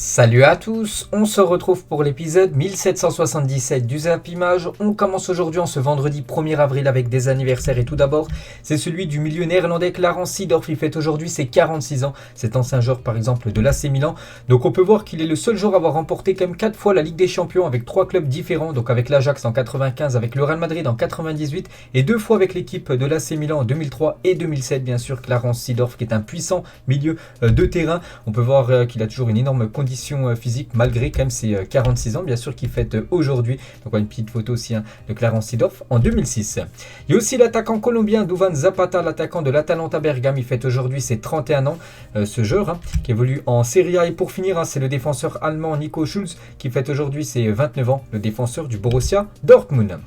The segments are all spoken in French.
Salut à tous, on se retrouve pour l'épisode 1777 du Zap Image. On commence aujourd'hui en ce vendredi 1er avril avec des anniversaires et tout d'abord, c'est celui du milieu néerlandais Clarence Seedorf. Il fête aujourd'hui ses 46 ans. C'est ancien joueur par exemple de l'AC Milan. Donc on peut voir qu'il est le seul joueur à avoir remporté quand même 4 fois la Ligue des Champions avec 3 clubs différents. Donc avec l'Ajax en 95, avec le Real Madrid en 98 et 2 fois avec l'équipe de l'AC Milan en 2003 et 2007 bien sûr. Clarence Seedorf qui est un puissant milieu de terrain. On peut voir qu'il a toujours une énorme condition physique malgré quand même ses 46 ans bien sûr qu'il fête aujourd'hui. Donc on a une petite photo aussi de Clarence Seedorf en 2006. Il y a aussi l'attaquant colombien Duvan Zapata, l'attaquant de l'Atalanta Bergame. Il fête aujourd'hui ses 31 ans, ce joueur qui évolue en Serie A. Et pour finir, c'est le défenseur allemand Nico Schulz qui fête aujourd'hui ses 29 ans, le défenseur du Borussia Dortmund.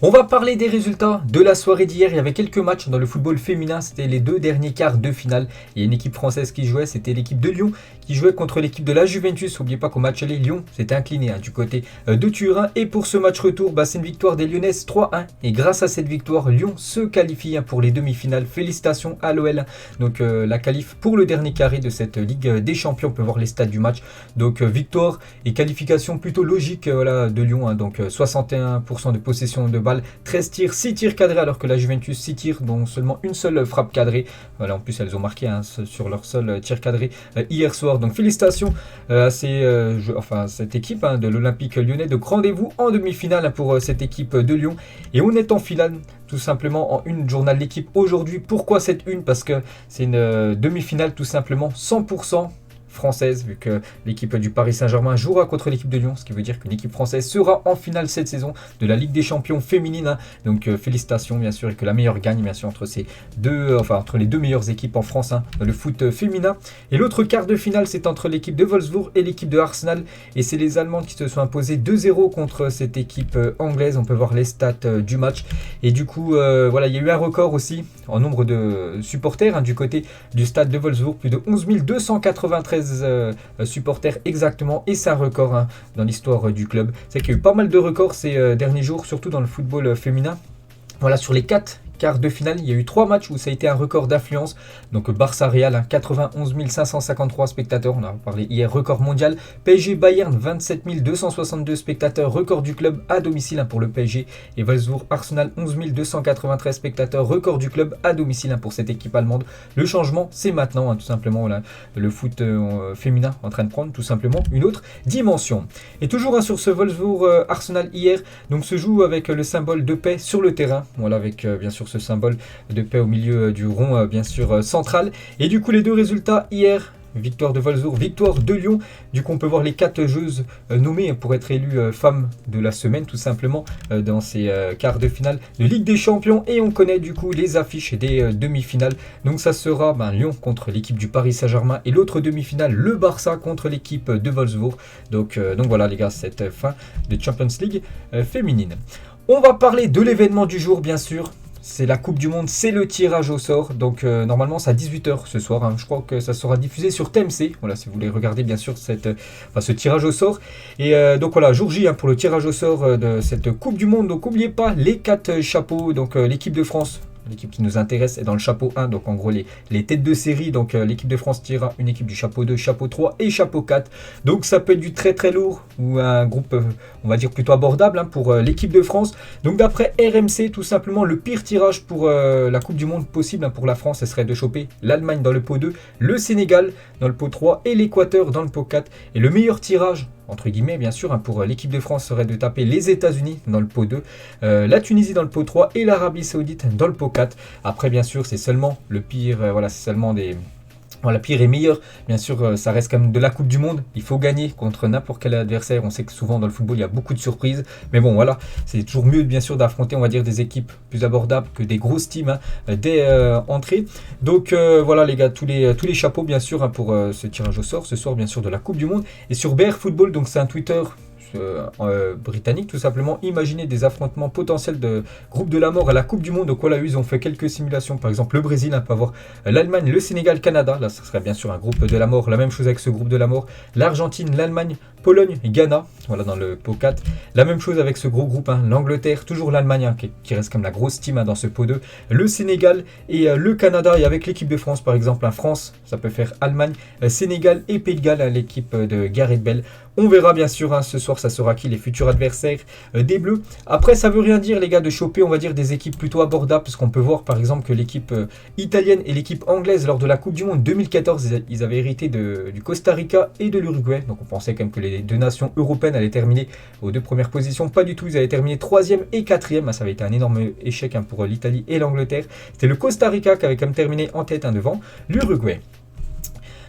On va parler des résultats de la soirée d'hier. Il y avait quelques matchs dans le football féminin. C'était les 2 derniers quarts de finale. Il y a une équipe française qui jouait. C'était l'équipe de Lyon qui jouait contre l'équipe de la Juventus. N'oubliez pas qu'au match aller, Lyon s'était incliné du côté de Turin. Et pour ce match retour, c'est une victoire des Lyonnaises 3-1. Et grâce à cette victoire, Lyon se qualifie pour les demi-finales. Félicitations à l'OL. Donc la qualif pour le dernier carré de cette Ligue des Champions. On peut voir les stats du match. Donc victoire et qualification plutôt logique de Lyon. Donc 61% de possession de balle, 13 tirs, 6 tirs cadrés, alors que la Juventus 6 tirs, dont seulement une seule frappe cadrée. Voilà, en plus elles ont marqué sur leur seul tir cadré hier soir. Donc félicitations à cette équipe de l'Olympique Lyonnais. Donc rendez-vous en demi-finale pour cette équipe de Lyon. Et on est en finale tout simplement en une journal d'équipe aujourd'hui. Pourquoi cette une? Parce que c'est une demi-finale tout simplement 100% française, vu que l'équipe du Paris Saint-Germain jouera contre l'équipe de Lyon, ce qui veut dire qu'une équipe française sera en finale cette saison de la Ligue des Champions féminine. Donc félicitations bien sûr, et que la meilleure gagne bien sûr entre les deux meilleures équipes en France dans le foot féminin. Et l'autre quart de finale, c'est entre l'équipe de Wolfsburg et l'équipe de Arsenal, et c'est les Allemandes qui se sont imposées 2-0 contre cette équipe anglaise. On peut voir les stats du match, et du coup il y a eu un record aussi en nombre de supporters du côté du stade de Wolfsburg, plus de 11 293 supporters exactement, et c'est un record dans l'histoire du club. C'est qu'il y a eu pas mal de records ces derniers jours, surtout dans le football féminin. Voilà, sur les 4 quarts de finale, il y a eu 3 matchs où ça a été un record d'affluence. Donc Barça-Real, 91 553 spectateurs, on en a parlé hier, record mondial. PSG-Bayern, 27 262 spectateurs, record du club à domicile pour le PSG. Et Wolfsburg-Arsenal, 11 293 spectateurs, record du club à domicile pour cette équipe allemande. Le changement, c'est maintenant, tout simplement, le foot féminin en train de prendre tout simplement une autre dimension. Et toujours sur ce Wolfsburg-Arsenal hier, donc se joue avec le symbole de paix sur le terrain. Voilà, avec bien sûr ce symbole de paix au milieu du rond bien sûr central. Et du coup les deux résultats hier, victoire de Wolfsburg, victoire de Lyon. Du coup on peut voir les 4 joueuses nommées pour être élues femmes de la semaine tout simplement dans ces quarts de finale de Ligue des Champions. Et on connaît du coup les affiches des demi-finales. Donc ça sera Lyon contre l'équipe du Paris Saint-Germain, et l'autre demi-finale le Barça contre l'équipe de Wolfsburg. Donc voilà les gars, cette fin de Champions League féminine. On va parler de l'événement du jour bien sûr. C'est la Coupe du Monde, c'est le tirage au sort. Donc normalement c'est à 18h ce soir. Je crois que ça sera diffusé sur TMC. Voilà, si vous voulez regarder bien sûr ce tirage au sort. Et donc voilà, jour J pour le tirage au sort de cette Coupe du Monde. Donc n'oubliez pas les 4 chapeaux. Donc l'équipe de France, l'équipe qui nous intéresse, est dans le chapeau 1, donc en gros les têtes de série. Donc l'équipe de France tirera une équipe du chapeau 2, chapeau 3 et chapeau 4. Donc ça peut être du très très lourd ou un groupe on va dire plutôt abordable pour l'équipe de France. Donc d'après RMC, tout simplement le pire tirage pour la Coupe du Monde possible pour la France, ce serait de choper l'Allemagne dans le pot 2, le Sénégal dans le pot 3 et l'Équateur dans le pot 4. Et le meilleur tirage entre guillemets bien sûr pour l'équipe de France serait de taper les États-Unis dans le pot 2, la Tunisie dans le pot 3 et l'Arabie Saoudite dans le pot 4. Après bien sûr c'est seulement le pire, c'est seulement des... Voilà, pire et meilleur, bien sûr, ça reste quand même de la Coupe du Monde. Il faut gagner contre n'importe quel adversaire. On sait que souvent dans le football, il y a beaucoup de surprises. Mais bon, voilà, c'est toujours mieux, bien sûr, d'affronter, on va dire, des équipes plus abordables que des grosses teams dès entrée. Donc voilà, les gars, tous les chapeaux, bien sûr, pour ce tirage au sort ce soir, bien sûr, de la Coupe du Monde. Et sur BR Football, donc c'est un Twitter britannique tout simplement. Imaginez des affrontements potentiels de groupe de la mort à la Coupe du Monde. Donc voilà, ils ont fait quelques simulations. Par exemple, le Brésil peut avoir l'Allemagne, le Sénégal, Canada. Là, ce serait bien sûr un groupe de la mort. La même chose avec ce groupe de la mort. L'Argentine, l'Allemagne Pologne, Ghana, voilà dans le pot 4. La même chose avec ce gros groupe, hein, l'Angleterre, toujours l'Allemagne hein, qui reste comme la grosse team hein, dans ce pot 2, le Sénégal et le Canada. Et avec l'équipe de France par exemple, hein, France, ça peut faire Allemagne, Sénégal et Pays de Galles, hein, l'équipe de Gareth Bale. On verra bien sûr, hein, ce soir ça sera qui les futurs adversaires des Bleus. Après ça veut rien dire les gars de choper on va dire des équipes plutôt abordables, parce qu'on peut voir par exemple que l'équipe italienne et l'équipe anglaise lors de la Coupe du Monde 2014, ils avaient hérité du Costa Rica et de l'Uruguay. Donc on pensait quand même que les deux nations européennes allaient terminer aux deux premières positions. Pas du tout, ils avaient terminé 3e et 4e. Ça avait été un énorme échec hein, pour l'Italie et l'Angleterre. C'était le Costa Rica qui avait quand même terminé en tête hein, devant l'Uruguay.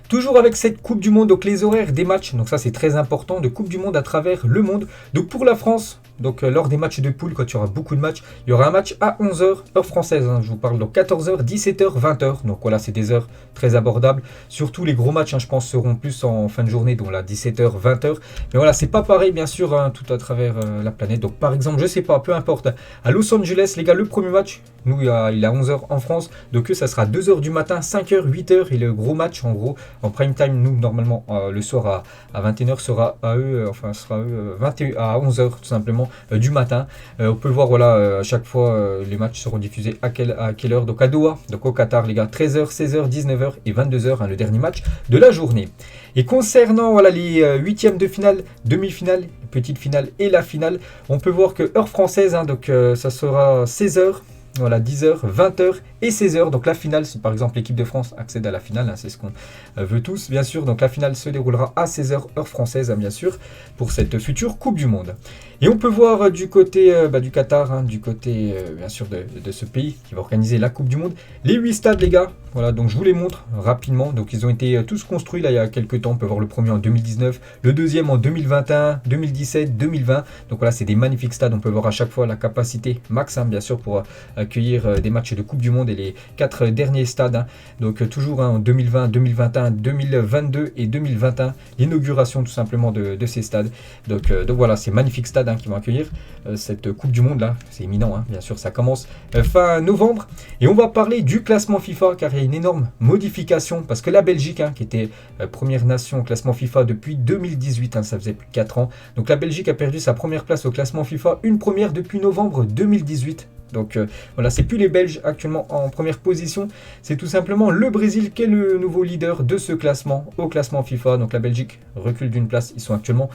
Toujours avec cette Coupe du Monde, donc les horaires des matchs, donc ça c'est très important, de Coupe du Monde à travers le monde. Donc pour la France, donc lors des matchs de poule, quand il y aura beaucoup de matchs, il y aura un match à 11h, heure française, hein, je vous parle donc 14h, 17h, 20h. Donc voilà, c'est des heures très abordables. Surtout les gros matchs, hein, je pense, seront plus en fin de journée, donc là 17h, 20h. Mais voilà, c'est pas pareil bien sûr, hein, tout à travers la planète. Donc par exemple, je sais pas, peu importe, à Los Angeles, les gars, le premier match, nous il est à 11h en France, donc eux ça sera 2h du matin, 5h, 8h, et le gros match en gros, en prime time, nous normalement le soir à 21h sera à eux, sera à 11h tout simplement du matin. On peut voir voilà à chaque fois les matchs seront diffusés à quelle heure, donc à Doha, donc au Qatar les gars, 13h, 16h, 19h et 22h hein, le dernier match de la journée. Et concernant voilà les huitièmes de finale, demi-finale, petite finale et la finale, on peut voir que heure française hein, donc ça sera 16h. Voilà, 10h, 20h et 16h. Donc la finale, si par exemple l'équipe de France accède à la finale, hein, c'est ce qu'on veut tous, bien sûr. Donc la finale se déroulera à 16h, heure française, hein, bien sûr, pour cette future Coupe du Monde. Et on peut voir du côté du Qatar, hein, du côté bien sûr de ce pays qui va organiser la Coupe du Monde, les 8 stades, les gars. Voilà, donc je vous les montre rapidement. Donc ils ont été tous construits là il y a quelques temps. On peut voir le premier en 2019, le deuxième en 2021, 2017, 2020. Donc voilà, c'est des magnifiques stades. On peut voir à chaque fois la capacité max, hein, bien sûr, pour accueillir des matchs de Coupe du Monde et les 4 derniers stades. Hein. Donc toujours hein, en 2020, 2021, 2022 et 2021, l'inauguration tout simplement de ces stades. Donc voilà, ces magnifiques stades hein, qui vont accueillir cette Coupe du Monde là. C'est imminent, hein, bien sûr, ça commence fin novembre. Et on va parler du classement FIFA car il y a une énorme modification parce que la Belgique, hein, qui était première nation au classement FIFA depuis 2018, hein, ça faisait plus de 4 ans. Donc la Belgique a perdu sa première place au classement FIFA, une première depuis novembre 2018. Donc voilà, c'est plus les Belges actuellement en première position, c'est tout simplement le Brésil qui est le nouveau leader de ce classement au classement FIFA. Donc la Belgique recule d'une place, ils sont actuellement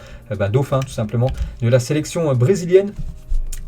dauphins tout simplement de la sélection brésilienne.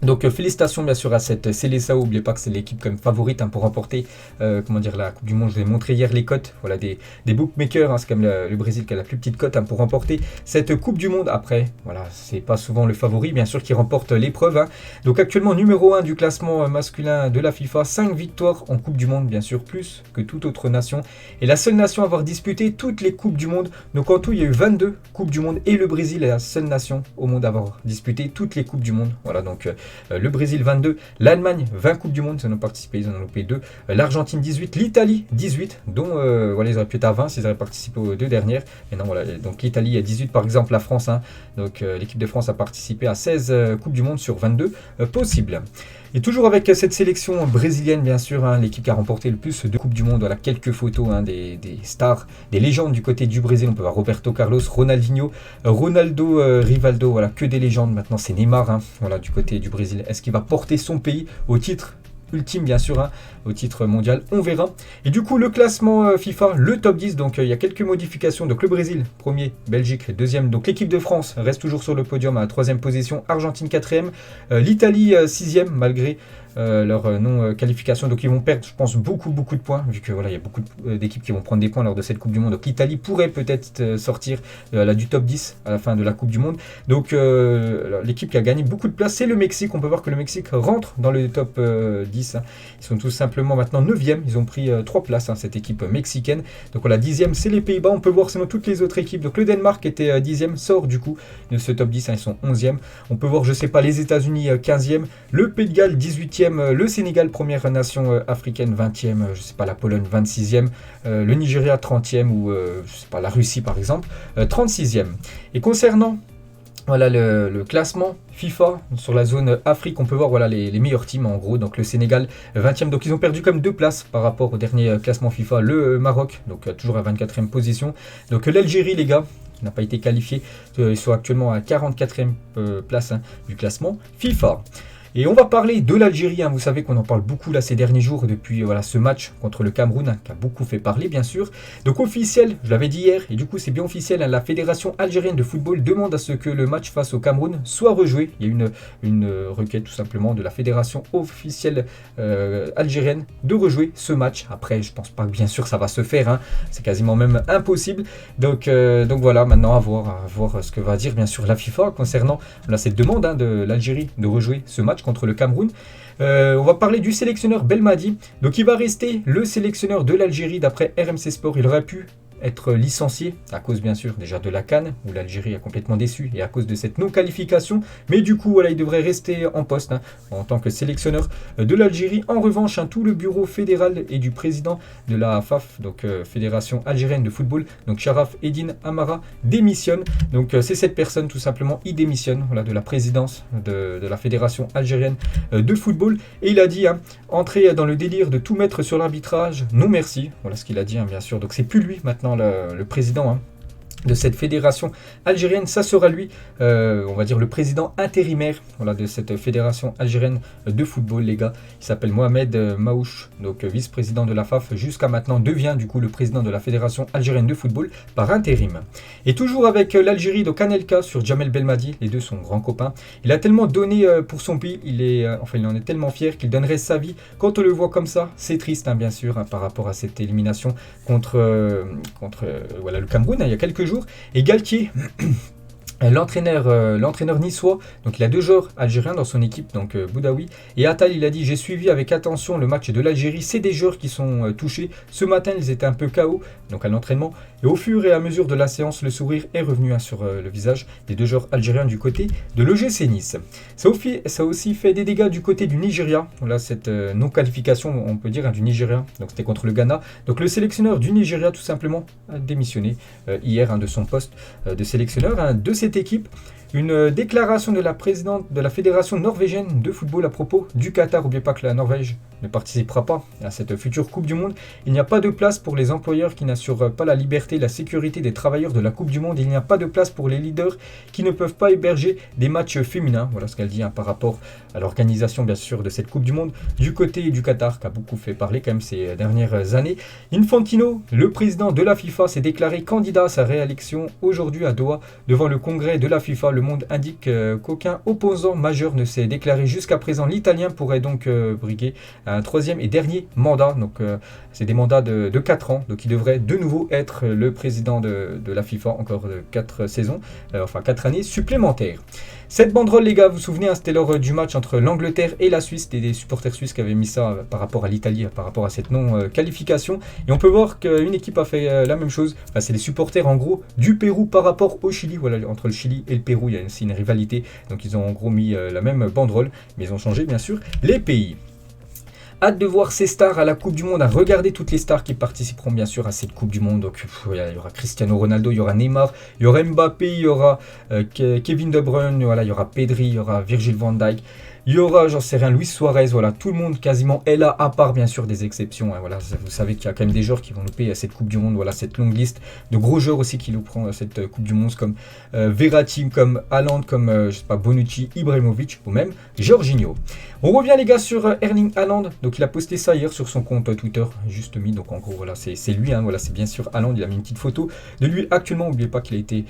Donc félicitations bien sûr à cette Seleção, n'oubliez pas que c'est l'équipe comme favorite hein, pour remporter la Coupe du Monde. Je vous ai montré hier les cotes voilà, des bookmakers, hein, c'est comme le Brésil qui a la plus petite cote hein, pour remporter cette Coupe du Monde. Après, voilà, c'est pas souvent le favori bien sûr qui remporte l'épreuve. Hein. Donc actuellement numéro 1 du classement masculin de la FIFA, 5 victoires en Coupe du Monde bien sûr, plus que toute autre nation. Et la seule nation à avoir disputé toutes les Coupes du Monde. Donc en tout il y a eu 22 Coupes du Monde et le Brésil est la seule nation au monde à avoir disputé toutes les Coupes du Monde. Voilà donc... le Brésil 22, l'Allemagne 20 Coupes du Monde, ils en ont participé, ils en ont loupé 2, l'Argentine 18, l'Italie 18, dont voilà, ils auraient pu être à 20 s'ils auraient participé aux 2 dernières. Mais non, voilà, donc l'Italie à 18 par exemple, la France, hein, donc l'équipe de France a participé à 16 Coupes du Monde sur 22 possibles. Et toujours avec cette sélection brésilienne, bien sûr, hein, l'équipe qui a remporté le plus de Coupes du Monde. Voilà quelques photos hein, des stars, des légendes du côté du Brésil. On peut voir Roberto Carlos, Ronaldinho, Ronaldo, Rivaldo. Voilà, que des légendes. Maintenant, c'est Neymar hein, voilà, du côté du Brésil. Est-ce qu'il va porter son pays au titre ultime bien sûr, hein, au titre mondial, on verra. Et du coup le classement FIFA, le top 10, donc il y a quelques modifications. Donc le Brésil, premier, Belgique, deuxième, donc l'équipe de France reste toujours sur le podium à la 3e position, Argentine 4e, l'Italie 6e malgré leur non-qualification, donc ils vont perdre je pense beaucoup de points, vu que voilà il y a beaucoup d'équipes qui vont prendre des points lors de cette Coupe du Monde. Donc l'Italie pourrait peut-être sortir du top 10 à la fin de la Coupe du Monde. Donc l'équipe qui a gagné beaucoup de place, c'est le Mexique. On peut voir que le Mexique rentre dans le top 10, hein. Ils sont tout simplement maintenant 9e, ils ont pris 3 places, hein, cette équipe mexicaine. Donc voilà, 10e c'est les Pays-Bas. On peut voir sinon toutes les autres équipes, donc le Danemark était 10e, sort du coup de ce top 10, hein, ils sont 11e. On peut voir je sais pas les États-Unis 15e, le Pays de Galles 18e, le Sénégal, première nation africaine, 20e, je sais pas, la Pologne, 26e, le Nigeria, 30e, ou je sais pas, la Russie par exemple, 36e. Et concernant voilà le classement FIFA sur la zone Afrique, on peut voir voilà les meilleurs teams en gros. Donc le Sénégal 20e, donc ils ont perdu comme 2 places par rapport au dernier classement FIFA. Le Maroc, donc toujours à 24e position. Donc l'Algérie les gars, qui n'a pas été qualifié. Ils sont actuellement à 44e place du classement FIFA. Et on va parler de l'Algérie, vous savez qu'on en parle beaucoup là ces derniers jours depuis ce match contre le Cameroun qui a beaucoup fait parler bien sûr. Donc officiel, je l'avais dit hier et du coup c'est bien officiel, la Fédération algérienne de football demande à ce que le match face au Cameroun soit rejoué. Il y a une requête tout simplement de la Fédération officielle algérienne de rejouer ce match. Après je pense pas que bien sûr ça va se faire, c'est quasiment même impossible. Donc voilà, maintenant à voir ce que va dire bien sûr la FIFA concernant cette demande de l'Algérie de rejouer ce match contre le Cameroun. On va parler du sélectionneur Belmadi. Donc il va rester le sélectionneur de l'Algérie d'après RMC Sport. Il aurait pu être licencié à cause bien sûr déjà de la CAN où l'Algérie a complètement déçu et à cause de cette non-qualification, mais du coup il devrait rester en poste en tant que sélectionneur de l'Algérie. En revanche tout le bureau fédéral et du président de la FAF, donc Fédération Algérienne de Football, donc Sharaf Eddine Amara, démissionne. Donc c'est cette personne tout simplement, il démissionne de la présidence de la Fédération Algérienne de Football et il a dit entrer dans le délire de tout mettre sur l'arbitrage, non merci, voilà ce qu'il a dit bien sûr. Donc c'est plus lui maintenant le président de cette fédération algérienne, ça sera lui, on va dire le président intérimaire de cette fédération algérienne de football, les gars. Il s'appelle Mohamed Maouch, donc vice-président de la FAF, jusqu'à maintenant devient du coup le président de la fédération algérienne de football par intérim. Et toujours avec l'Algérie, donc Anelka sur Jamel Belmadi, les deux sont grands copains. Il a tellement donné pour son pays, il en est tellement fier qu'il donnerait sa vie. Quand on le voit comme ça, c'est triste bien sûr par rapport à cette élimination contre le Cameroun il y a quelques jours. Et Galtier, l'entraîneur niçois, donc il a deux joueurs algériens dans son équipe, donc Boudaoui et Attal. Il a dit: j'ai suivi avec attention le match de l'Algérie, c'est des joueurs qui sont touchés. Ce matin ils étaient un peu KO, donc à l'entraînement, et au fur et à mesure de la séance, le sourire est revenu sur le visage des deux joueurs algériens du côté de l'OGC Nice. Ça a aussi fait des dégâts du côté du Nigeria. Voilà cette non-qualification, on peut dire, du Nigeria, donc c'était contre le Ghana. Donc le sélectionneur du Nigeria tout simplement a démissionné hier de son poste de sélectionneur de cette équipe. Une déclaration de la présidente de la Fédération norvégienne de football à propos du Qatar. N'oubliez pas que la Norvège ne participera pas à cette future Coupe du Monde. Il n'y a pas de place pour les employeurs qui n'assurent pas la liberté et la sécurité des travailleurs de la Coupe du Monde. Il n'y a pas de place pour les leaders qui ne peuvent pas héberger des matchs féminins. Voilà ce qu'elle dit par rapport à l'organisation bien sûr de cette Coupe du Monde du côté du Qatar, qui a beaucoup fait parler quand même ces dernières années. Infantino, le président de la FIFA, s'est déclaré candidat à sa réélection aujourd'hui à Doha devant le congrès de la FIFA. Le Monde indique qu'aucun opposant majeur ne s'est déclaré jusqu'à présent. L'Italien pourrait donc briguer un troisième et dernier mandat. Donc c'est des mandats de 4 ans. Donc il devrait de nouveau être le président de la FIFA encore 4 saisons, 4 années supplémentaires. Cette banderole, les gars, vous vous souvenez, c'était lors du match entre l'Angleterre et la Suisse. C'était des supporters suisses qui avaient mis ça par rapport à l'Italie, par rapport à cette non-qualification. Et on peut voir qu'une équipe a fait la même chose. C'est les supporters en gros du Pérou par rapport au Chili. Voilà, entre le Chili et le Pérou, il y a aussi une rivalité. Donc ils ont en gros mis la même banderole, mais ils ont changé bien sûr les pays. Hâte de voir ces stars à la Coupe du Monde, à regarder toutes les stars qui participeront bien sûr à cette Coupe du Monde. Donc il y aura Cristiano Ronaldo, il y aura Neymar, il y aura Mbappé, il y aura Kevin De Bruyne, voilà, il y aura Pedri, il y aura Virgil van Dijk. Il y aura, j'en sais rien, Luis Suarez, voilà, tout le monde quasiment est là, à part bien sûr des exceptions. Voilà, vous savez qu'il y a quand même des joueurs qui vont louper cette Coupe du Monde, voilà, cette longue liste de gros joueurs aussi qui louperont cette Coupe du Monde, comme Verratti, comme Haaland, comme je sais pas, Bonucci, Ibrahimovic ou même Jorginho. On revient les gars sur Erling Haaland. Donc il a posté ça hier sur son compte Twitter, juste mis. Donc en gros voilà, c'est lui, voilà, c'est bien sûr Haaland. Il a mis une petite photo de lui actuellement. N'oubliez pas qu'il a été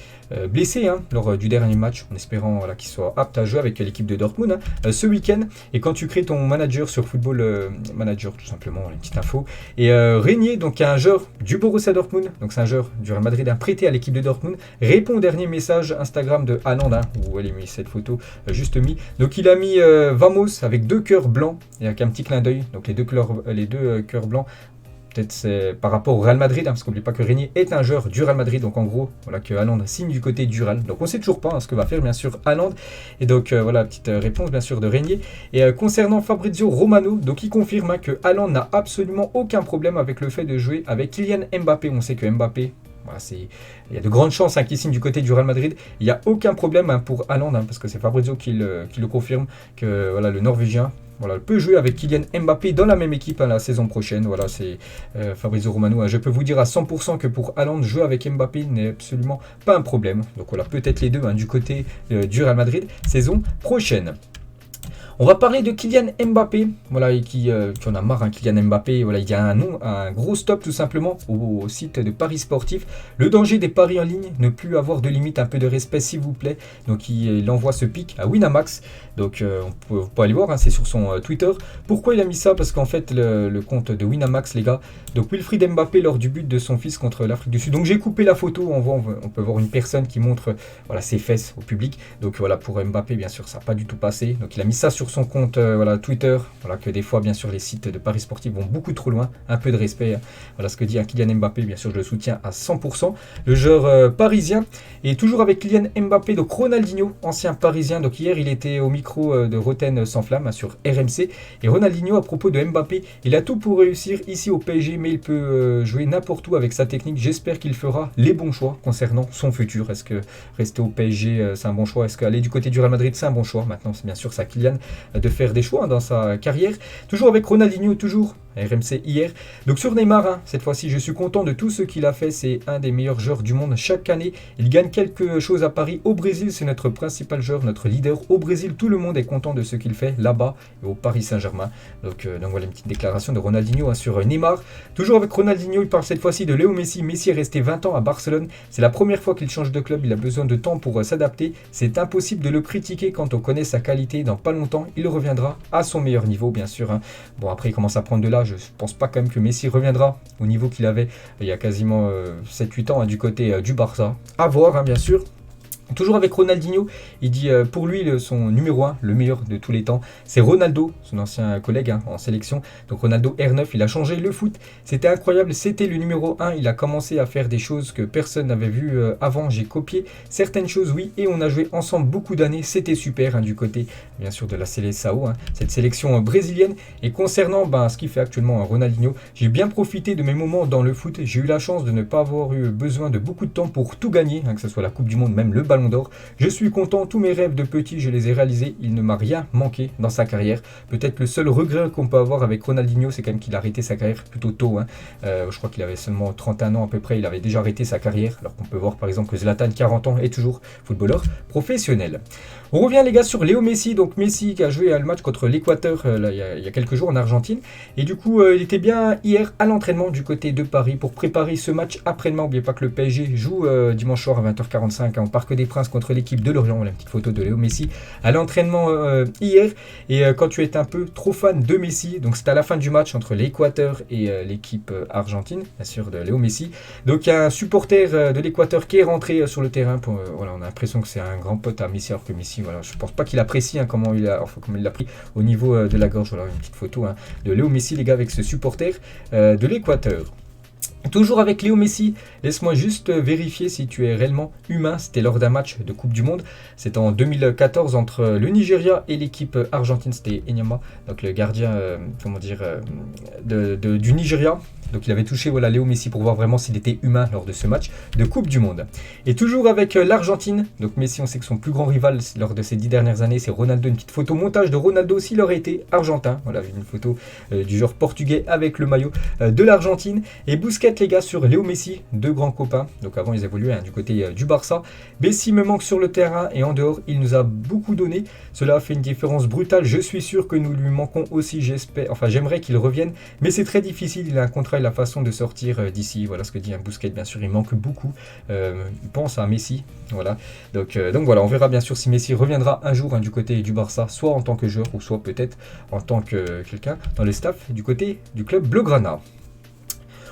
blessé lors du dernier match, en espérant qu'il soit apte à jouer avec l'équipe de Dortmund ce week-end. Et quand tu crées ton manager sur Football Manager, tout simplement, une petite info. Et Régnier, donc un joueur du Borussia Dortmund, donc c'est un joueur du Real Madrid, prêté à l'équipe de Dortmund, répond au dernier message Instagram de Haaland, où elle a mis cette photo juste mis. Donc il a mis Vamos avec 2 cœurs blancs et avec un petit clin d'œil. Donc les deux cœurs blancs. Peut-être c'est par rapport au Real Madrid, parce qu'on n'oublie pas que Régnier est un joueur du Real Madrid. Donc en gros, voilà que Haaland signe du côté du Real. Donc on ne sait toujours pas ce que va faire bien sûr Haaland. Et donc voilà, petite réponse bien sûr de Régnier. Et concernant Fabrizio Romano, donc il confirme que Haaland n'a absolument aucun problème avec le fait de jouer avec Kylian Mbappé. On sait que Mbappé, voilà, il y a de grandes chances qu'il signe du côté du Real Madrid. Il n'y a aucun problème pour Haaland, parce que c'est Fabrizio qui le confirme, que voilà, le Norvégien voilà, peut jouer avec Kylian Mbappé dans la même équipe la saison prochaine. Voilà, c'est Fabrizio Romano. Je peux vous dire à 100% que pour Haaland, jouer avec Mbappé n'est absolument pas un problème. Donc voilà, peut-être les deux du côté du Real Madrid saison prochaine. On va parler de Kylian Mbappé, voilà, qui en a marre, Kylian Mbappé, voilà, il y a un gros stop tout simplement au site de Paris Sportif. Le danger des paris en ligne, ne plus avoir de limite, un peu de respect s'il vous plaît. Donc il envoie ce pic à Winamax, donc vous pouvez aller voir, c'est sur son Twitter. Pourquoi il a mis ça? Parce qu'en fait le compte de Winamax, les gars, donc Wilfried Mbappé lors du but de son fils contre l'Afrique du Sud. Donc j'ai coupé la photo, on peut voir une personne qui montre voilà, ses fesses au public. Donc voilà, pour Mbappé bien sûr ça n'a pas du tout passé, donc il a mis ça sur son compte voilà, Twitter, voilà, que des fois bien sûr les sites de Paris Sportif vont beaucoup trop loin, un peu de respect, voilà ce que dit Kylian Mbappé, bien sûr je le soutiens à 100%, le joueur parisien. Et toujours avec Kylian Mbappé, donc Ronaldinho, ancien parisien, donc hier il était au micro de Roten sans flamme sur RMC, et Ronaldinho à propos de Mbappé, il a tout pour réussir ici au PSG, mais il peut jouer n'importe où avec sa technique. J'espère qu'il fera les bons choix concernant son futur. Est-ce que rester au PSG c'est un bon choix? Est-ce qu'aller du côté du Real Madrid c'est un bon choix? Maintenant c'est bien sûr ça Kylian de faire des choix dans sa carrière. Toujours avec Ronaldinho, toujours RMC hier. Donc sur Neymar, cette fois-ci, je suis content de tout ce qu'il a fait. C'est un des meilleurs joueurs du monde chaque année. Il gagne quelque chose à Paris. Au Brésil, c'est notre principal joueur, notre leader. Au Brésil, tout le monde est content de ce qu'il fait là-bas et au Paris Saint-Germain. Donc voilà une petite déclaration de Ronaldinho sur Neymar. Toujours avec Ronaldinho, il parle cette fois-ci de Léo Messi. Messi est resté 20 ans à Barcelone. C'est la première fois qu'il change de club. Il a besoin de temps pour s'adapter. C'est impossible de le critiquer quand on connaît sa qualité. Dans pas longtemps, il reviendra à son meilleur niveau, bien sûr. Bon, après, il commence à prendre de l'âge. Je ne pense pas quand même que Messi reviendra au niveau qu'il avait il y a quasiment 7-8 ans du côté du Barça. À voir, bien sûr. Toujours avec Ronaldinho, il dit pour lui son numéro 1, le meilleur de tous les temps, c'est Ronaldo, son ancien collègue en sélection. Donc Ronaldo R9, il a changé le foot, c'était incroyable, c'était le numéro 1, il a commencé à faire des choses que personne n'avait vues avant, j'ai copié certaines choses, oui, et on a joué ensemble beaucoup d'années, c'était super du côté bien sûr de la Seleção, cette sélection brésilienne. Et concernant ce qu'il fait actuellement Ronaldinho, j'ai bien profité de mes moments dans le foot, j'ai eu la chance de ne pas avoir eu besoin de beaucoup de temps pour tout gagner, que ce soit la Coupe du Monde, même le Ballon d'Or. Je suis content, tous mes rêves de petit, je les ai réalisés. Il ne m'a rien manqué dans sa carrière. Peut-être le seul regret qu'on peut avoir avec Ronaldinho, c'est quand même qu'il a arrêté sa carrière plutôt tôt. Je crois qu'il avait seulement 31 ans à peu près, il avait déjà arrêté sa carrière. Alors qu'on peut voir par exemple que Zlatan, 40 ans, est toujours footballeur professionnel. On revient les gars sur Léo Messi. Donc Messi qui a joué le match contre l'Équateur il y a quelques jours en Argentine. Et du coup, il était bien hier à l'entraînement du côté de Paris pour préparer ce match après-demain. N'oubliez pas que le PSG joue dimanche soir à 20h45 au Parc des Princes contre l'équipe de Lorient. Voilà une petite photo de Léo Messi à l'entraînement hier. Et quand tu es un peu trop fan de Messi, donc c'est à la fin du match entre l'Équateur et l'équipe argentine, bien sûr de Léo Messi. Donc il y a un supporter de l'Équateur qui est rentré sur le terrain. Voilà, on a l'impression que c'est un grand pote à Messi, alors que Messi, voilà, je pense pas qu'il apprécie comment il l'a pris au niveau de la gorge. Voilà une petite photo de Léo Messi, les gars, avec ce supporter de l'Équateur. Toujours avec Léo Messi, laisse-moi juste vérifier si tu es réellement humain. C'était lors d'un match de Coupe du Monde. C'était en 2014 entre le Nigeria et l'équipe argentine. C'était Enyama, donc le gardien du Nigeria. Donc il avait touché Léo Messi pour voir vraiment s'il était humain lors de ce match de Coupe du Monde. Et toujours avec l'Argentine, donc Messi, on sait que son plus grand rival lors de ces 10 dernières années, c'est Ronaldo. Une petite photo montage de Ronaldo s'il aurait été argentin. Voilà, une photo du joueur portugais avec le maillot de l'Argentine. Et Busquets, les gars, sur Léo Messi, deux grands copains. Donc avant ils évoluaient du côté du Barça. Messi me manque sur le terrain et en dehors, il nous a beaucoup donné. Cela a fait une différence brutale. Je suis sûr que nous lui manquons aussi. J'aimerais qu'il revienne, mais c'est très difficile. Il a un contrat, la façon de sortir d'ici. Voilà ce que dit un Busquets, bien sûr, il manque beaucoup. Il pense à Messi. Voilà. Donc voilà, on verra bien sûr si Messi reviendra un jour du côté du Barça, soit en tant que joueur ou soit peut-être en tant que quelqu'un dans le staff du côté du club Blaugrana.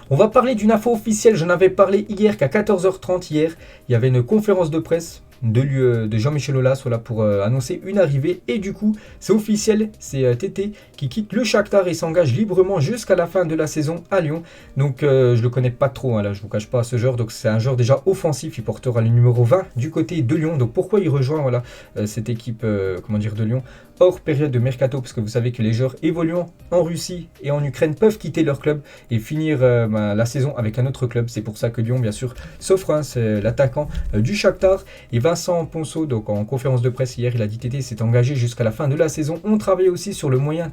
On va parler d'une info officielle, j'en avais parlé hier qu'à 14h30 hier, il y avait une conférence de presse de Jean-Michel Aulas pour annoncer une arrivée. Et du coup, c'est officiel, c'est Tété qui quitte le Shakhtar et s'engage librement jusqu'à la fin de la saison à Lyon. Donc je le connais pas trop, là je vous cache pas ce joueur. Donc c'est un joueur déjà offensif, il portera le numéro 20 du côté de Lyon. Donc pourquoi il rejoint cette équipe de Lyon? hors période de mercato, parce que vous savez que les joueurs évoluant en Russie et en Ukraine peuvent quitter leur club et finir la saison avec un autre club. C'est pour ça que Lyon, bien sûr, s'offre, hein, c'est l'attaquant du Shakhtar. Et Vincent Ponceau, donc en conférence de presse hier, il a dit Tété s'est engagé jusqu'à la fin de la saison. On travaille aussi sur le moyen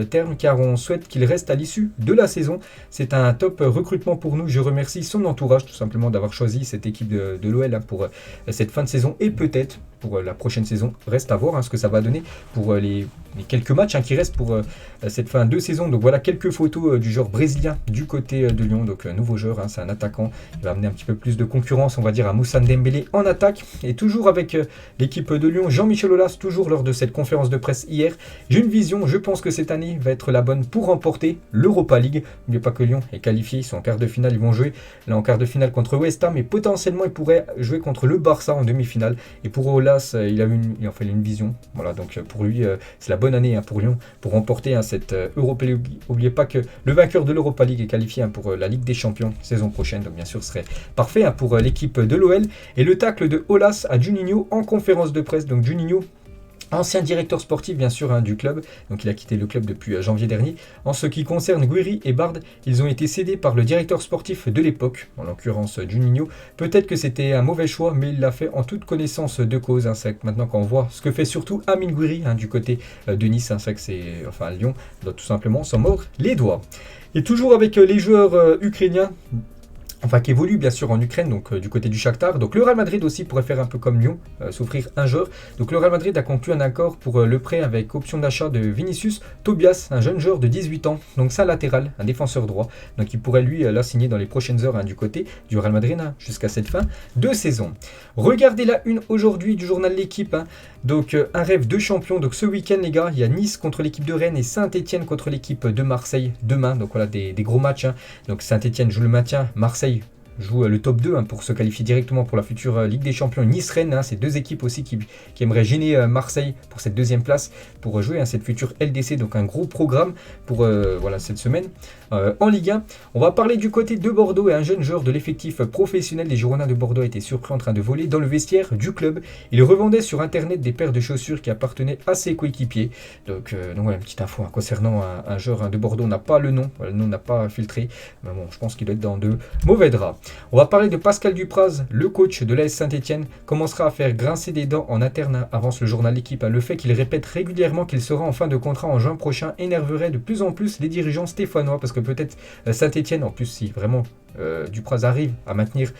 terme car on souhaite qu'il reste à l'issue de la saison. C'est un top recrutement pour nous. Je remercie son entourage tout simplement d'avoir choisi cette équipe de l'OL hein, pour cette fin de saison et peut-être pour la prochaine saison. Reste à voir hein, ce que ça va donner pour les quelques matchs hein, qui restent pour cette fin de saison. Donc voilà quelques photos du joueur brésilien du côté de Lyon. Donc nouveau joueur, hein, c'est un attaquant. Il va amener un petit peu plus de concurrence, on va dire, à Moussa Dembélé en attaque. Et toujours avec l'équipe de Lyon, Jean-Michel Aulas, toujours lors de cette conférence de presse hier. J'ai une vision, je pense que cette année va être la bonne pour remporter l'Europa League. N'oubliez pas que Lyon est qualifié, ils sont en quart de finale, ils vont jouer là en quart de finale contre West Ham et potentiellement ils pourraient jouer contre le Barça en demi-finale. Et pour Aulas, il a une vision. Voilà, donc pour lui, c'est la bonne année hein, pour Lyon pour remporter hein, cette Europa League. N'oubliez pas que le vainqueur de l'Europa League est qualifié hein, pour la Ligue des Champions saison prochaine. Donc bien sûr, ce serait parfait hein, pour l'équipe de l'OL. Et le tacle de Aulas à Juninho en conférence de presse. Donc Juninho, ancien directeur sportif bien sûr hein, du club, donc il a quitté le club depuis janvier dernier. En ce qui concerne Guiri et Bard, ils ont été cédés par le directeur sportif de l'époque, en l'occurrence Juninho. Peut-être que c'était un mauvais choix, mais il l'a fait en toute connaissance de cause. Hein. C'est que maintenant quand on voit ce que fait surtout Amine Guiri hein, du côté de Nice, hein, c'est que c'est, enfin Lyon doit tout simplement s'en mordre les doigts. Et toujours avec les joueurs ukrainiens, enfin qui évolue bien sûr en Ukraine, donc du côté du Shakhtar. Donc le Real Madrid aussi pourrait faire un peu comme Lyon, s'offrir un joueur. Donc le Real Madrid a conclu un accord pour le prêt avec option d'achat de Vinicius Tobias, un jeune joueur de 18 ans, donc ça latéral, un défenseur droit. Donc il pourrait lui la signer dans les prochaines heures hein, du côté du Real Madrid hein, jusqu'à cette fin de saison. Regardez la une aujourd'hui du journal L'Équipe. Hein. Donc un rêve de champion. Donc ce week-end les gars, il y a Nice contre l'équipe de Rennes et Saint-Etienne contre l'équipe de Marseille demain. Donc voilà des gros matchs. Hein. Donc Saint-Etienne joue le maintien, Marseille joue le top 2 hein, pour se qualifier directement pour la future Ligue des Champions. Nice-Rennes, hein, c'est deux équipes aussi qui aimeraient gêner Marseille pour cette deuxième place, pour jouer hein, cette future LDC. Donc un gros programme pour voilà, cette semaine en Ligue 1. On va parler du côté de Bordeaux et un jeune joueur de l'effectif professionnel des Girondins de Bordeaux a été surpris en train de voler dans le vestiaire du club. Il revendait sur internet des paires de chaussures qui appartenaient à ses coéquipiers. Donc voilà, une petite info hein, concernant un joueur hein, de Bordeaux. On n'a pas le nom, le nom n'a pas filtré. Mais bon, je pense qu'il doit être dans de mauvais draps. On va parler de Pascal Dupraz, le coach de l'AS Saint-Etienne, commencera à faire grincer des dents en interne, avance le journal L'Équipe. Le fait qu'il répète régulièrement qu'il sera en fin de contrat en juin prochain énerverait de plus en plus les dirigeants stéphanois, parce que peut-être Saint-Etienne, en plus si vraiment Dupraz arrive à maintenir,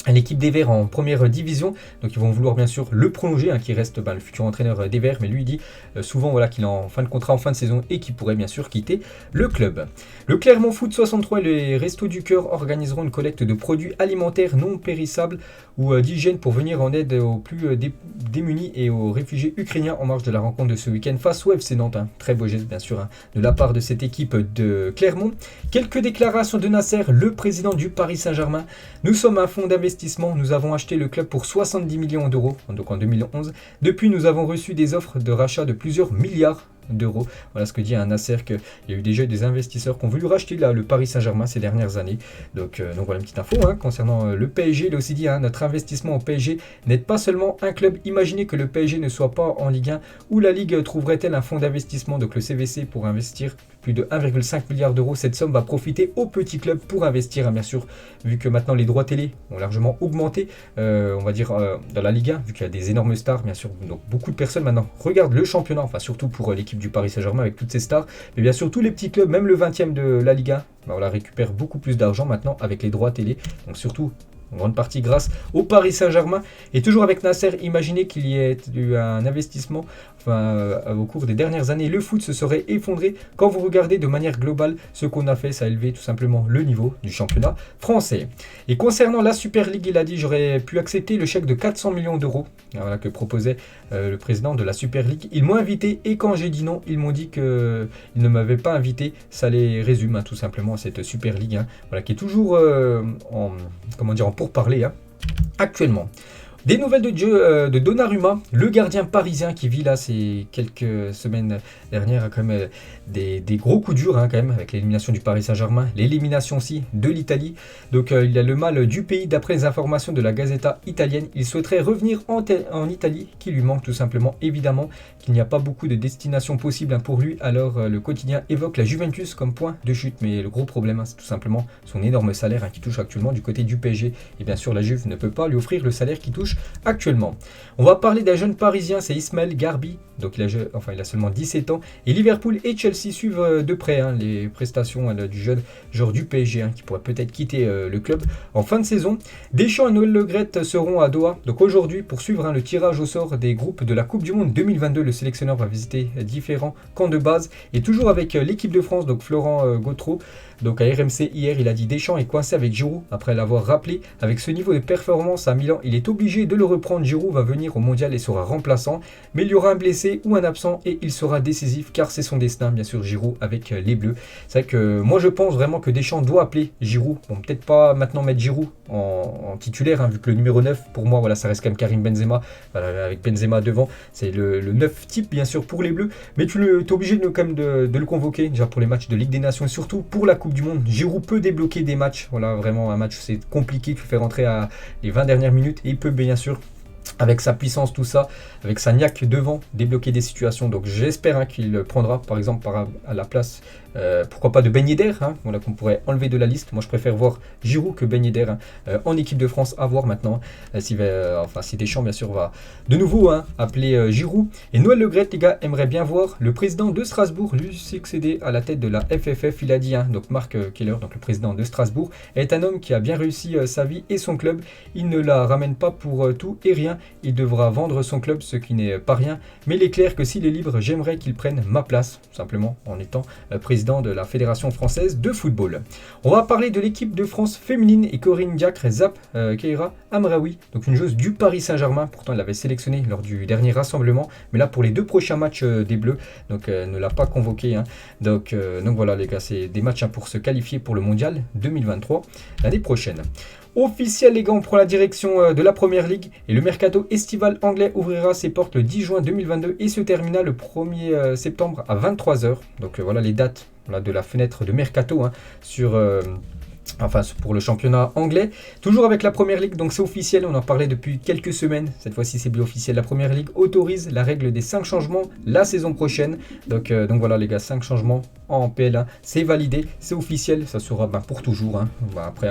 l'équipe des Verts en première division, donc ils vont vouloir bien sûr le prolonger, hein, qui reste le futur entraîneur des Verts, mais lui il dit souvent voilà, qu'il est en fin de contrat en fin de saison et qu'il pourrait bien sûr quitter le club. Le Clermont Foot 63 et les Restos du Cœur organiseront une collecte de produits alimentaires non périssables ou d'hygiène pour venir en aide aux plus démunis et aux réfugiés ukrainiens en marge de la rencontre de ce week-end face au FC Nantes. Très beau geste bien sûr hein, de la part de cette équipe de Clermont. Quelques déclarations de Nasser, le président du Paris Saint-Germain. Nous sommes un fonds d'investissement, nous avons acheté le club pour 70 millions d'euros, donc en 2011. Depuis, nous avons reçu des offres de rachat de plusieurs milliards d'euros. Voilà ce que dit un Nasser, qu'il y a eu déjà des investisseurs qui ont voulu racheter là, le Paris Saint-Germain ces dernières années. Donc voilà une petite info hein, concernant le PSG. Il a aussi dit hein, notre investissement au PSG n'aide pas seulement un club. Imaginez que le PSG ne soit pas en Ligue 1, où la Ligue trouverait-elle un fonds d'investissement, donc le CVC, pour investir plus de 1,5 milliard d'euros. Cette somme va profiter aux petits clubs pour investir, hein, bien sûr, vu que maintenant les droits télé ont largement augmenté, on va dire, dans la Ligue 1, vu qu'il y a des énormes stars, bien sûr. Donc beaucoup de personnes maintenant regardent le championnat, enfin surtout pour l'équipe du Paris Saint-Germain avec toutes ces stars. Mais bien sûr, tous les petits clubs, même le 20e de la Ligue 1, voilà, récupère beaucoup plus d'argent maintenant avec les droits télé. Donc surtout, en grande partie grâce au Paris Saint-Germain. Et toujours avec Nasser, imaginez qu'il y ait eu un investissement au cours des dernières années. Le foot se serait effondré. Quand vous regardez de manière globale, ce qu'on a fait, ça a élevé tout simplement le niveau du championnat français. Et concernant la Super League, il a dit j'aurais pu accepter le chèque de 400 millions d'euros voilà, que proposait le président de la Super League. Ils m'ont invité et quand j'ai dit non, ils m'ont dit qu'ils ne m'avaient pas invité. Ça les résume hein, tout simplement cette Super League hein, voilà, qui est toujours en pourparlers hein, actuellement. Des nouvelles de Donnarumma, le gardien parisien qui vit là ces quelques semaines dernières, quand même des gros coups durs quand même, avec l'élimination du Paris Saint-Germain, l'élimination aussi de l'Italie. Donc il a le mal du pays d'après les informations de la Gazzetta italienne. Il souhaiterait revenir en Italie, qui lui manque tout simplement, évidemment qu'il n'y a pas beaucoup de destinations possibles pour lui. Alors le quotidien évoque la Juventus comme point de chute, mais le gros problème c'est tout simplement son énorme salaire qui touche actuellement du côté du PSG. Et bien sûr la Juve ne peut pas lui offrir le salaire qu'il touche actuellement. On va parler d'un jeune parisien, c'est Ismaël Garbi, donc il a seulement 17 ans, et Liverpool et Chelsea suivent de près les prestations du jeune joueur du PSG qui pourrait peut-être quitter le club en fin de saison. Deschamps et Noël Le Graët seront à Doha, donc aujourd'hui pour suivre le tirage au sort des groupes de la Coupe du Monde 2022, le sélectionneur va visiter différents camps de base, et toujours avec l'équipe de France, donc Florent Gautreau. Donc à RMC hier, il a dit Deschamps est coincé avec Giroud après l'avoir rappelé. Avec ce niveau de performance à Milan, il est obligé de le reprendre. Giroud va venir au mondial et sera remplaçant. Mais il y aura un blessé ou un absent et il sera décisif car c'est son destin, bien sûr, Giroud avec les Bleus. C'est vrai que moi je pense vraiment que Deschamps doit appeler Giroud. Bon, peut-être pas maintenant mettre Giroud en titulaire, vu que le numéro 9, pour moi, voilà, ça reste quand même Karim Benzema, avec Benzema devant. C'est le 9 type, bien sûr, pour les Bleus. Mais tu es obligé quand même de le convoquer, déjà pour les matchs de Ligue des Nations et surtout pour la Coupe du Monde. Giroud peut débloquer des matchs. Voilà, vraiment un match c'est compliqué, tu le fais rentrer à les 20 dernières minutes et il peut bien sûr, avec sa puissance, tout ça, avec sa niaque devant, débloquer des situations. Donc j'espère qu'il prendra par exemple à la place, pourquoi pas de Ben Yedder, voilà, qu'on pourrait enlever de la liste. Moi je préfère voir Giroud que Ben Yedder en équipe de France, à voir maintenant. Si Deschamps bien sûr va de nouveau appeler Giroud. Et Noël Le Graët, les gars, aimerait bien voir le président de Strasbourg lui succéder à la tête de la FFF. Il a dit, donc Marc Keller, donc le président de Strasbourg, est un homme qui a bien réussi sa vie et son club. Il ne la ramène pas pour tout et rien. Il devra vendre son club, ce qui n'est pas rien. Mais il est clair que s'il est libre, j'aimerais qu'il prenne ma place, tout simplement en étant président de la Fédération française de football. On va parler de l'équipe de France féminine et Corinne Diacre Zap Keira Amraoui, donc une joueuse du Paris Saint-Germain. Pourtant, elle l'avait sélectionnée lors du dernier rassemblement, mais là pour les 2 prochains matchs des Bleus, donc ne l'a pas convoquée. Donc voilà les gars, c'est des matchs pour se qualifier pour le Mondial 2023 l'année prochaine. Officiel les gars, on prend la direction de la Première Ligue et le mercato estival anglais ouvrira ses portes le 10 juin 2022 et se termina le 1er septembre à 23h. Donc voilà les dates de la fenêtre de mercato pour le championnat anglais. Toujours avec la Première Ligue, donc c'est officiel, on en parlait depuis quelques semaines. Cette fois-ci c'est bien officiel, la Première Ligue autorise la règle des 5 changements la saison prochaine. Donc voilà les gars, 5 changements en PL1, c'est validé, c'est officiel, ça sera pour toujours. Après,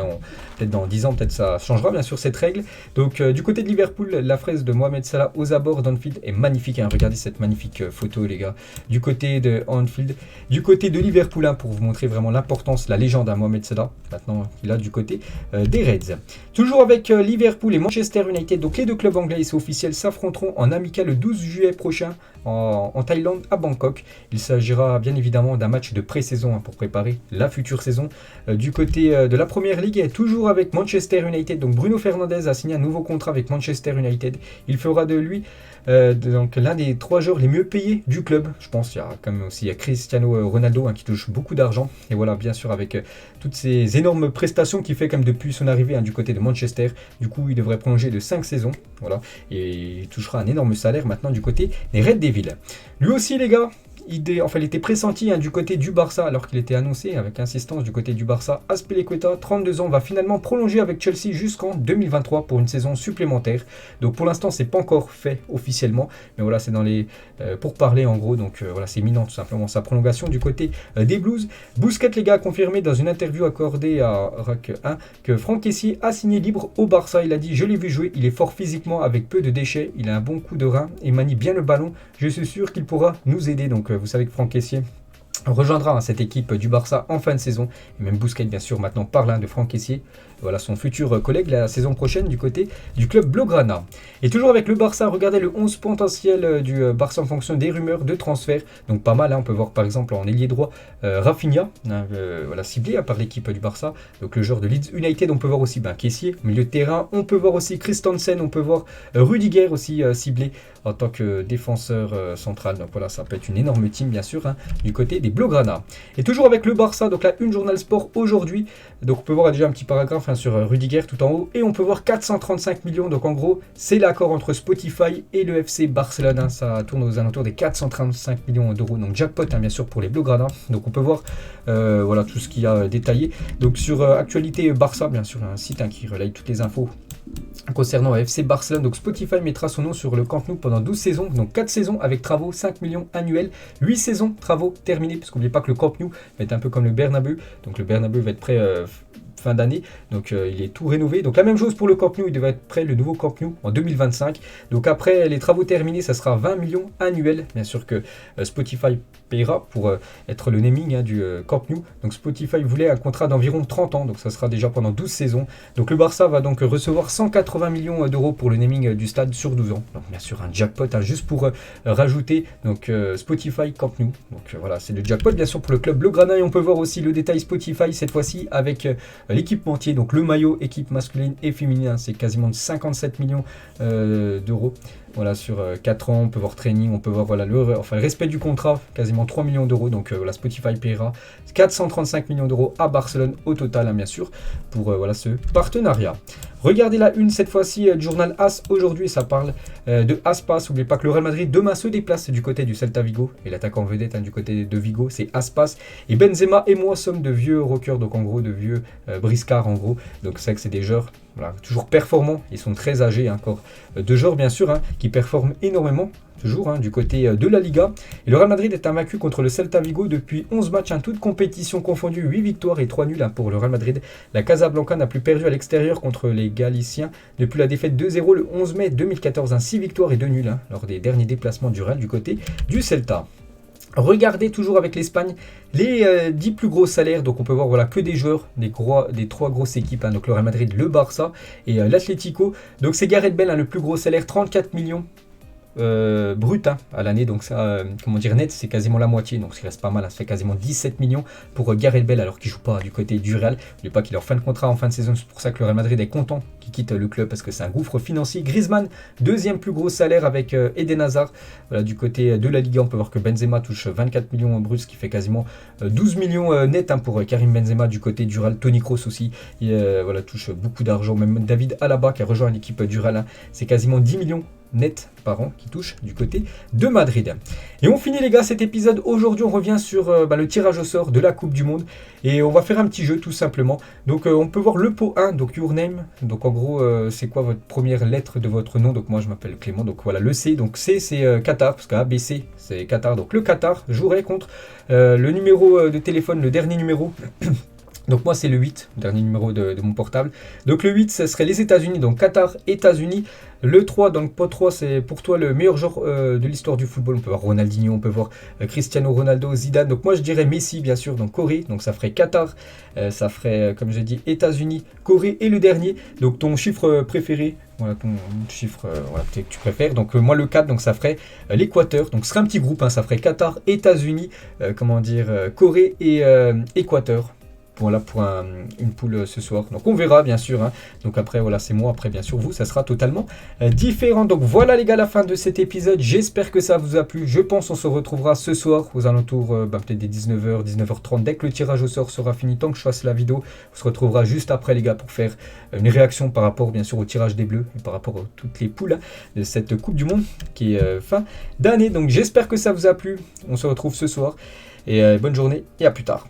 peut-être dans 10 ans, peut-être ça changera bien sûr cette règle. Donc du côté de Liverpool, la fraise de Mohamed Salah aux abords d'Anfield est magnifique. Regardez cette magnifique photo les gars. Du côté de Anfield, du côté de Liverpool, pour vous montrer vraiment l'importance, la légende à Mohamed Salah. Maintenant, il a du côté des Reds. Toujours avec Liverpool et Manchester United, donc les 2 clubs anglais, c'est officiel, s'affronteront en amical le 12 juillet prochain en Thaïlande, à Bangkok. Il s'agira bien évidemment d'un match de pré-saison pour préparer la future saison. Du côté de la Première Ligue, toujours avec Manchester United, donc Bruno Fernandes a signé un nouveau contrat avec Manchester United. Il fera de lui donc l'un des 3 joueurs les mieux payés du club. Je pense qu'il y a quand même aussi Cristiano Ronaldo qui touche beaucoup d'argent. Et voilà, bien sûr, avec toutes ces énormes prestations qu'il fait comme depuis son arrivée du côté de Manchester. Du coup, il devrait prolonger de 5 saisons. Voilà, et il touchera un énorme salaire maintenant du côté des Red Devils. Lui aussi, les gars, il était pressenti du côté du Barça, alors qu'il était annoncé avec insistance du côté du Barça. Azpilicueta, 32 ans, va finalement prolonger avec Chelsea jusqu'en 2023 pour une saison supplémentaire. Donc pour l'instant, c'est pas encore fait officiellement, mais voilà, c'est dans les pourparlers en gros. Donc voilà, c'est imminent tout simplement sa prolongation du côté des Blues. Busquets, les gars, a confirmé dans une interview accordée à RAC 1 que Franck Kessié a signé libre au Barça. Il a dit: je l'ai vu jouer, il est fort physiquement avec peu de déchets, il a un bon coup de rein et manie bien le ballon. Je suis sûr qu'il pourra nous aider. Donc vous savez que Franck Kessié rejoindra cette équipe du Barça en fin de saison. Et même Busquets, bien sûr, maintenant parle de Franck Kessié. Voilà son futur collègue la saison prochaine du côté du club Blaugrana. Et toujours avec le Barça, regardez le 11 potentiel du Barça en fonction des rumeurs de transfert. Donc pas mal, on peut voir par exemple en ailier droit Rafinha, ciblé par l'équipe du Barça. Donc le joueur de Leeds United, on peut voir aussi Kessié, milieu de terrain. On peut voir aussi Christensen, on peut voir Rudiger aussi ciblé en tant que défenseur central. Donc voilà, ça peut être une énorme team bien sûr du côté des des Blaugrana. Et toujours avec le Barça, donc la une Journal Sport aujourd'hui. Donc on peut voir déjà un petit paragraphe sur Rudiger tout en haut. Et on peut voir 435 millions. Donc en gros, c'est l'accord entre Spotify et le FC Barcelone. Ça tourne aux alentours des 435 millions d'euros. Donc jackpot bien sûr pour les Blaugrana. Donc on peut voir voilà, tout ce qu'il y a détaillé. Donc sur Actualité Barça, bien sûr, un site qui relaye toutes les infos concernant FC Barcelone. Donc Spotify mettra son nom sur le Camp Nou pendant 12 saisons, donc 4 saisons avec travaux, 5 millions annuels, 8 saisons travaux terminés, parce qu'oubliez pas que le Camp Nou va être un peu comme le Bernabeu, donc le Bernabeu va être prêt fin d'année, donc il est tout rénové. Donc la même chose pour le Camp Nou, il devrait être prêt le nouveau Camp Nou en 2025. Donc après les travaux terminés, ça sera 20 millions annuels. Bien sûr que Spotify payera pour être le naming du Camp Nou. Donc Spotify voulait un contrat d'environ 30 ans, donc ça sera déjà pendant 12 saisons. Donc le Barça va donc recevoir 180 millions d'euros pour le naming du stade sur 12 ans. Donc bien sûr un jackpot juste pour rajouter donc Spotify Camp Nou. Donc voilà, c'est le jackpot bien sûr pour le club Blaugrana. Et on peut voir aussi le détail Spotify cette fois-ci avec l'équipementier, donc le maillot équipe masculine et féminine, c'est quasiment de 57 millions d'euros. Voilà, sur 4 ans, on peut voir training, on peut voir voilà, le respect du contrat, quasiment 3 millions d'euros. Donc voilà, Spotify paiera 435 millions d'euros à Barcelone au total, bien sûr, pour voilà, ce partenariat. Regardez la une cette fois-ci du journal AS aujourd'hui, ça parle de Aspas. N'oubliez pas que le Real Madrid demain se déplace du côté du Celta Vigo. Et l'attaquant vedette du côté de Vigo, c'est Aspas. Et Benzema et moi sommes de vieux rockers, donc en gros de vieux briscards en gros. Donc c'est vrai que c'est des joueurs voilà, toujours performants, ils sont très âgés encore. Deux joueurs bien sûr qui performent énormément. Toujours du côté de la Liga. Et le Real Madrid est invaincu contre le Celta Vigo depuis 11 matchs, toutes compétitions confondues, 8 victoires et 3 nuls pour le Real Madrid. La Casablanca n'a plus perdu à l'extérieur contre les Galiciens depuis la défaite 2-0 le 11 mai 2014. 6 victoires et 2 nuls lors des derniers déplacements du Real du côté du Celta. Regardez toujours avec l'Espagne les 10 plus gros salaires. Donc on peut voir voilà, que des joueurs des 3 grosses équipes. Donc le Real Madrid, le Barça et l'Atlético. Donc c'est Gareth Bale le plus gros salaire, 34 millions. Brut à l'année, donc ça comment dire net c'est quasiment la moitié, donc ce qui reste pas mal, ça fait quasiment 17 millions pour Gareth Bale alors qu'il joue pas du côté du Real. N'oubliez pas qu'il est en fin de contrat en fin de saison, c'est pour ça que le Real Madrid est content qu'il quitte le club parce que c'est un gouffre financier. Griezmann, deuxième plus gros salaire avec Eden Hazard. Voilà, du côté de la Liga on peut voir que Benzema touche 24 millions bruts, ce qui fait quasiment 12 millions net pour Karim Benzema du côté du Real. Toni Kroos aussi voilà, touche beaucoup d'argent, même David Alaba qui a rejoint l'équipe du Real, c'est quasiment 10 millions net par an qui touche du côté de Madrid. Et on finit les gars cet épisode. Aujourd'hui on revient sur le tirage au sort de la Coupe du Monde et on va faire un petit jeu tout simplement. Donc on peut voir le pot 1, donc your name, donc en gros c'est quoi votre première lettre de votre nom. Donc moi je m'appelle Clément, donc voilà le C, donc C c'est Qatar parce que ABC c'est Qatar, donc le Qatar jouerait contre le numéro de téléphone, le dernier numéro. Donc moi c'est le 8, dernier numéro de mon portable. Donc le 8 ce serait les États-Unis, donc Qatar, États-Unis. Le 3, donc pot 3 c'est pour toi le meilleur joueur de l'histoire du football. On peut voir Ronaldinho, on peut voir Cristiano Ronaldo, Zidane. Donc moi je dirais Messi bien sûr, donc Corée. Donc ça ferait Qatar, ça ferait comme j'ai dit États-Unis, Corée et le dernier. Donc ton chiffre préféré. Voilà ton chiffre voilà, que tu préfères. Donc moi le 4, donc ça ferait l'Équateur. Donc ce serait un petit groupe, ça ferait Qatar, États-Unis, Corée et Équateur. Voilà pour une poule ce soir. Donc on verra bien sûr. Donc après voilà c'est moi. Après bien sûr vous ça sera totalement différent. Donc voilà les gars la fin de cet épisode. J'espère que ça vous a plu. Je pense on se retrouvera ce soir aux alentours peut-être des 19h, 19h30. Dès que le tirage au sort sera fini. Tant que je fasse la vidéo. On se retrouvera juste après les gars pour faire une réaction par rapport bien sûr au tirage des bleus. Et par rapport à toutes les poules de cette Coupe du Monde qui est fin d'année. Donc j'espère que ça vous a plu. On se retrouve ce soir. Et bonne journée et à plus tard.